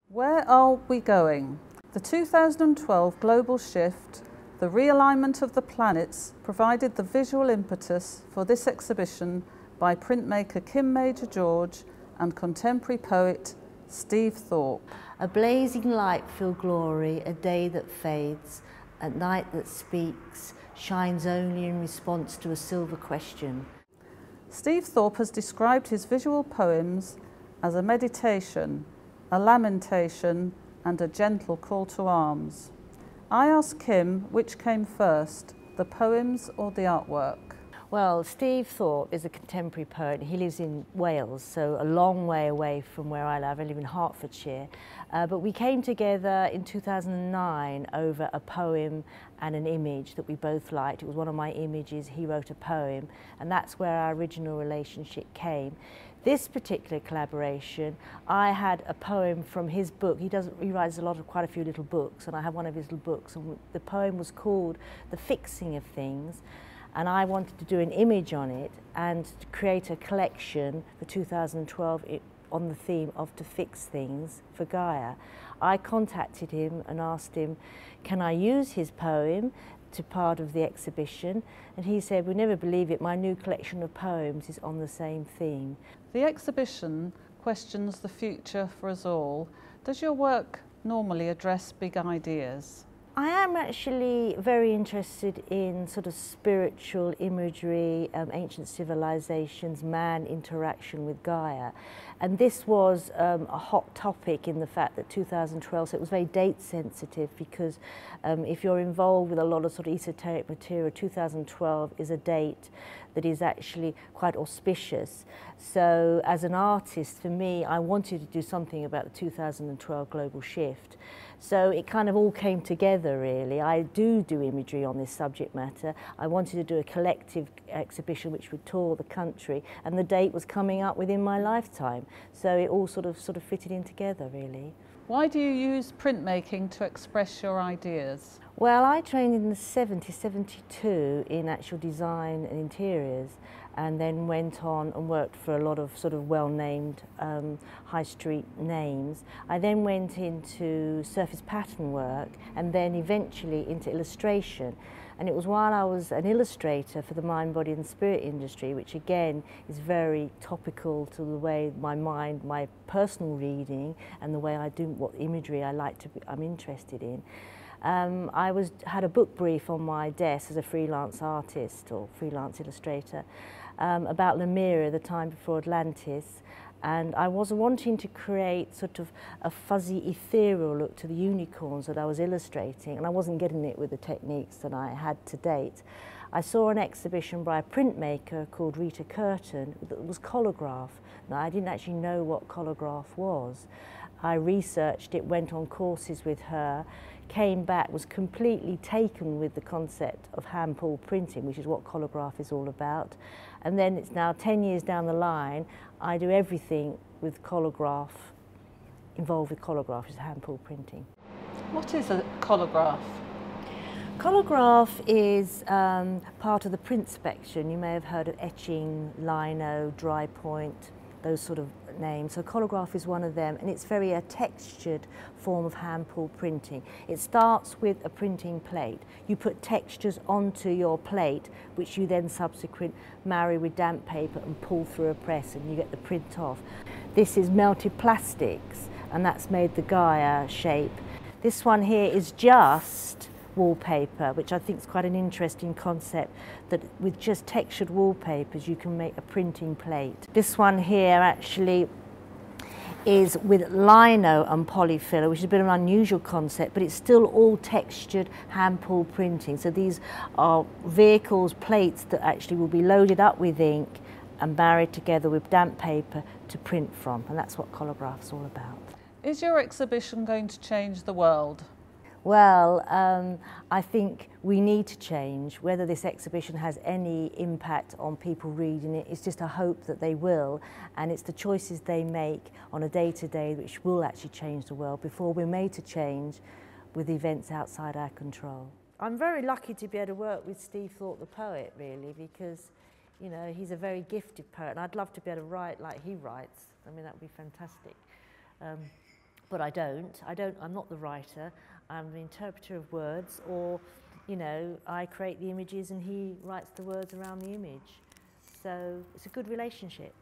Where are we going? The 2012 global shift, the realignment of the planets, provided the visual impetus for this exhibition by printmaker Kim Major-George and contemporary poet Steve Thorpe. A blazing light-filled glory, a day that fades, a night that speaks, shines only in response to a silver question. Steve Thorpe has described his visual poems as a meditation, a lamentation and a gentle call to arms. I asked Kim which came first, the poems or the artwork? Well, Steve Thorpe is a contemporary poet. He lives in Wales, so a long way away from where I live. I live in Hertfordshire. But we came together in 2009 over a poem and an image that we both liked. It was one of my images, he wrote a poem, and that's where our original relationship came. This particular collaboration, I had a poem from his book. He writes quite a few little books, and I have one of his little books, and the poem was called The Fixing of Things. And I wanted to do an image on it and to create a collection for 2012 on the theme of To Fix Things for Gaia. I contacted him and asked him, can I use his poem to part of the exhibition? And he said, we'll never believe it, my new collection of poems is on the same theme. The exhibition questions the future for us all. Does your work normally address big ideas? I am actually very interested in sort of spiritual imagery, ancient civilizations, man interaction with Gaia. And this was a hot topic in the fact that 2012, so it was very date sensitive because if you're involved with a lot of sort of esoteric material, 2012 is a date that is actually quite auspicious. So as an artist, for me, I wanted to do something about the 2012 global shift. So it kind of all came together, really. I do imagery on this subject matter. I wanted to do a collective exhibition which would tour the country, and the date was coming up within my lifetime. So it all sort of fitted in together, really. Why do you use printmaking to express your ideas? Well, I trained in the 72 in actual design and interiors, and then went on and worked for a lot of sort of well-named high street names. I then went into surface pattern work and then eventually into illustration. And it was while I was an illustrator for the mind, body and spirit industry, which again is very topical to the way my mind, my personal reading and the way I do what imagery I'm interested in. I had a book brief on my desk as a freelance artist or freelance illustrator about Lemuria, the time before Atlantis, and I was wanting to create sort of a fuzzy ethereal look to the unicorns that I was illustrating, and I wasn't getting it with the techniques that I had to date. I saw an exhibition by a printmaker called Rita Curtin that was colograph. Now, I didn't actually know what colograph was. I researched it, went on courses with her, came back, was completely taken with the concept of hand pull printing, which is what colograph is all about. And then it's now 10 years down the line, I do everything with colograph, involved with colograph, which is hand pull printing. What is a colograph? Colograph is part of the print spectrum. You may have heard of etching, lino, dry point, those sort of names. So colograph is one of them, and it's very a textured form of hand pull printing. It starts with a printing plate. You put textures onto your plate, which you then subsequently marry with damp paper and pull through a press, and you get the print off. This is melted plastics, and that's made the Gaia shape. This one here is just wallpaper, which I think is quite an interesting concept, that with just textured wallpapers you can make a printing plate. This one here actually is with lino and polyfiller, which is a bit of an unusual concept, but it's still all textured hand pull printing. So these are vehicles, plates that actually will be loaded up with ink and married together with damp paper to print from, and that's what colograph's all about. Is your exhibition going to change the world? Well, I think we need to change. Whether this exhibition has any impact on people reading it, it's just a hope that they will, and it's the choices they make on a day-to-day which will actually change the world before we're made to change with events outside our control. I'm very lucky to be able to work with Steve Thorpe the poet, really, because you know, he's a very gifted poet, and I'd love to be able to write like he writes. I mean, that would be fantastic. but I'm not the writer, I'm the interpreter of words, or, you know, I create the images and he writes the words around the image. So it's a good relationship.